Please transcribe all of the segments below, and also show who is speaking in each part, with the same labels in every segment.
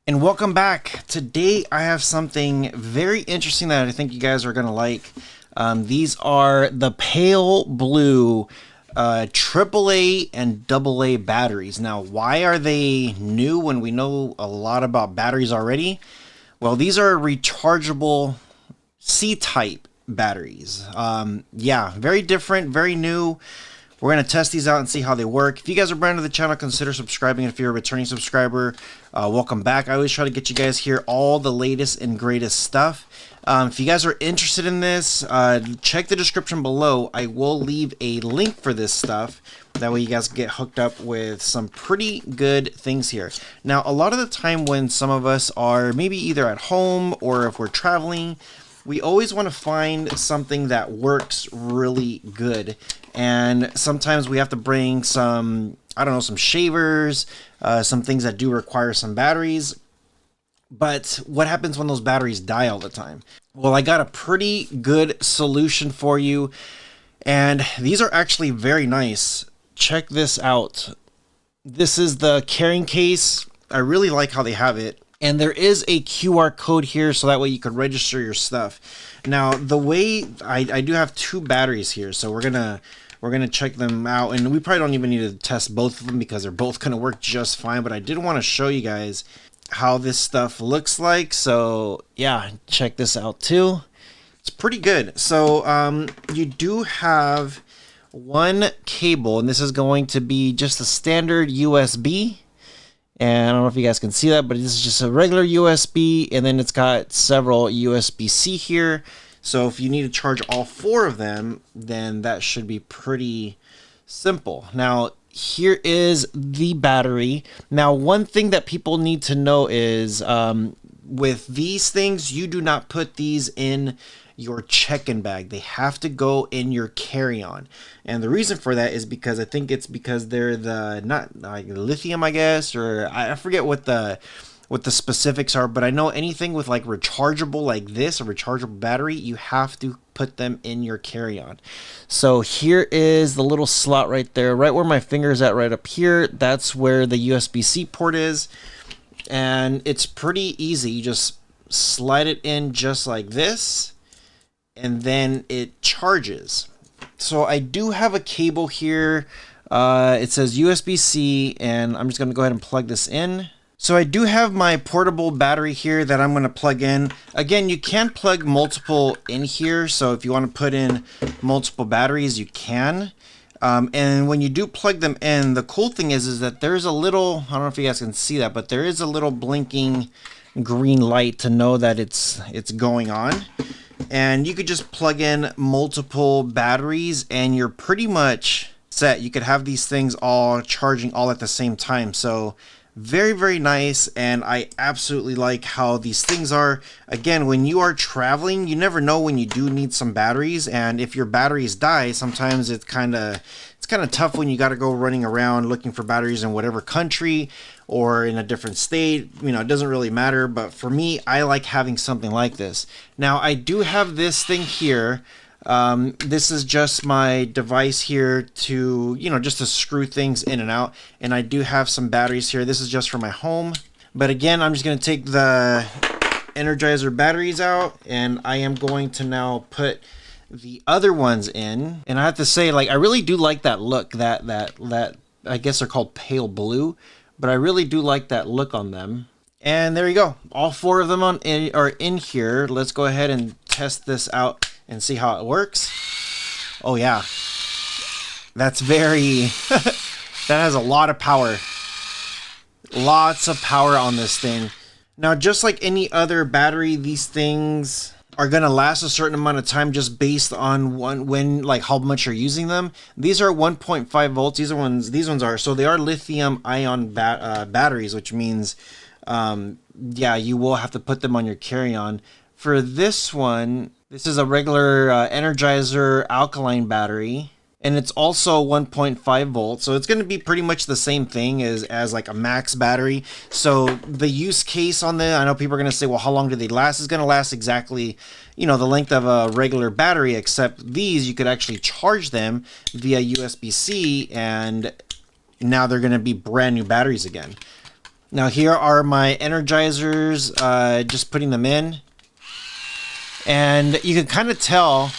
Speaker 1: And welcome back. Today I have something very interesting that I think you guys are going to like. These are the Paleblue AAA and AA batteries. Now, why are they new when we know a lot about batteries already? Well, these are rechargeable C-type batteries. Yeah, very different, very new. We're going to test these out and see how they work. If you guys are brand new to the channel, consider subscribing. If you're a returning subscriber, welcome back. I always try to get you guys here all the latest and greatest stuff. If you guys are interested in this, check the description below. I will leave a link for this stuff. That way you guys get hooked up with some pretty good things here. Now, a lot of the time when some of us are maybe either at home or if we're traveling, we always want to find something that works really good. And sometimes we have to bring some, I don't know, some shavers, some things that do require some batteries. But what happens when those batteries die all the time? Well, I got a pretty good solution for you. And these are actually very nice. Check this out. This is the carrying case. I really like how they have it. And there is a QR code here, so that way you can register your stuff. Now, the way I do have two batteries here, so we're gonna check them out, and we probably don't even need to test both of them because they're both gonna work just fine. But I did want to show you guys how this stuff looks like. So yeah, check this out too. It's pretty good. So you do have one cable, and this is going to be just a standard USB. And I don't know if you guys can see that, but this is just a regular USB, and then it's got several USB-C here. So if you need to charge all four of them, then that should be pretty simple. Now, here is the battery. Now, one thing that people need to know is with these things, you do not put these in your check-in bag. They have to go in your carry-on. And the reason for that is because I think it's because they're not like lithium, I guess, or I forget what the specifics are, but I know anything with like rechargeable like this, a rechargeable battery, you have to put them in your carry-on. So here is the little slot right there, right where my finger is at, right up here. That's where the USB-C port is. And it's pretty easy. You just slide it in just like this, and then it charges. So I do have a cable here. It says USB-C, and I'm just going to go ahead and plug this in. So I do have my portable battery here that I'm going to plug in. Again, you can plug multiple in here. So if you want to put in multiple batteries, you can. And when you do plug them in, the cool thing is that there's a little, I don't know if you guys can see that, but there is a little blinking green light to know that it's going on. And you could just plug in multiple batteries and you're pretty much set. You could have these things all charging all at the same time. So very, very nice. And I absolutely like how these things are. Again, when you are traveling, you never know when you do need some batteries. And if your batteries die, sometimes it's kind of tough when you got to go running around looking for batteries in whatever country or in a different state. You know, it doesn't really matter. But for me, I like having something like this. Now, I do have this thing here. This is just my device here to, just to screw things in and out. And I do have some batteries here. This is just for my home. But again, I'm just going to take the Energizer batteries out, and I am going to now put the other ones in. And I have to say, like, I really do like that look, that I guess they're called Paleblue, but I really do like that look on them. And there you go. All four of them are in here. Let's go ahead and test this out and see how it works. Oh yeah, that's very, that has a lot of power. Lots of power on this thing. Now, just like any other battery, these things are going to last a certain amount of time just based on like how much you're using them. These are 1.5 volts. These ones are, so they are lithium ion batteries, which means, yeah, you will have to put them on your carry-on. For this one, this is a regular Energizer alkaline battery, and it's also 1.5 volts. So it's going to be pretty much the same thing as like a max battery. So the use case on I know people are going to say, well, how long do they last? It's going to last exactly, the length of a regular battery, except these, you could actually charge them via USB-C, and now they're going to be brand new batteries again. Now here are my energizers, just putting them in. And you can kind of tell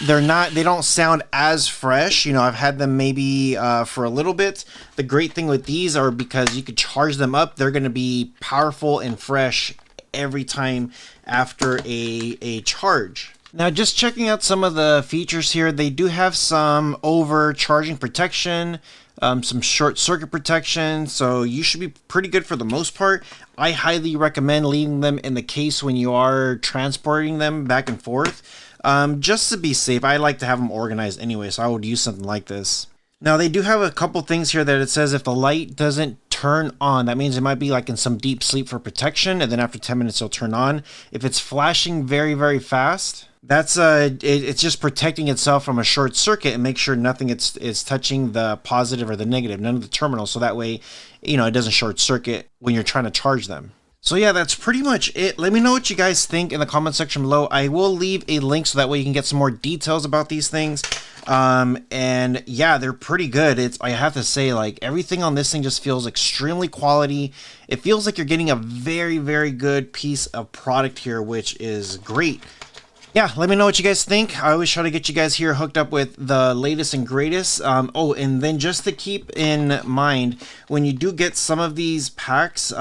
Speaker 1: they don't sound as fresh. You know, I've had them maybe for a little bit. The great thing with these are because you could charge them up, they're going to be powerful and fresh every time after a charge. Now, just checking out some of the features here, they do have some overcharging protection, some short circuit protection, so you should be pretty good for the most part. I highly recommend leaving them in the case when you are transporting them back and forth, just to be safe. I like to have them organized anyway, so I would use something like this. Now, they do have a couple things here that it says if the light doesn't turn on, that means it might be like in some deep sleep for protection, and then after 10 minutes it'll turn on. If it's flashing very, very fast, that's it's just protecting itself from a short circuit and make sure nothing is touching the positive or the negative, none of the terminals, so that way, you know, it doesn't short circuit when you're trying to charge them. So yeah, that's pretty much it. Let me know what you guys think in the comment section below. I will leave a link so that way you can get some more details about these things. And yeah, they're pretty good. I have to say, like, everything on this thing just feels extremely quality. It feels like you're getting a very, very good piece of product here, which is great. Yeah, let me know what you guys think. I always try to get you guys here hooked up with the latest and greatest. Oh, and then just to keep in mind, when you do get some of these packs,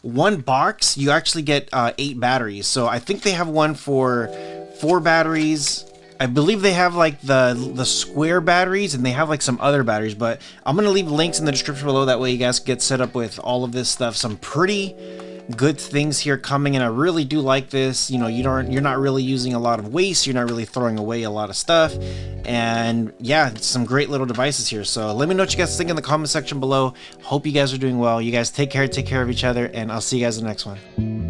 Speaker 1: one box, you actually get 8 batteries. So I think they have one for 4 batteries. I believe they have like the square batteries, and they have like some other batteries, but I'm going to leave links in the description below. That way you guys get set up with all of this stuff. Some pretty good things here coming, and I really do like this. You know, you're not really using a lot of waste, you're not really throwing away a lot of stuff, and yeah, some great little devices here. So let me know what you guys think in the comment section below. Hope you guys are doing well. You guys take care of each other, and I'll see you guys in the next one.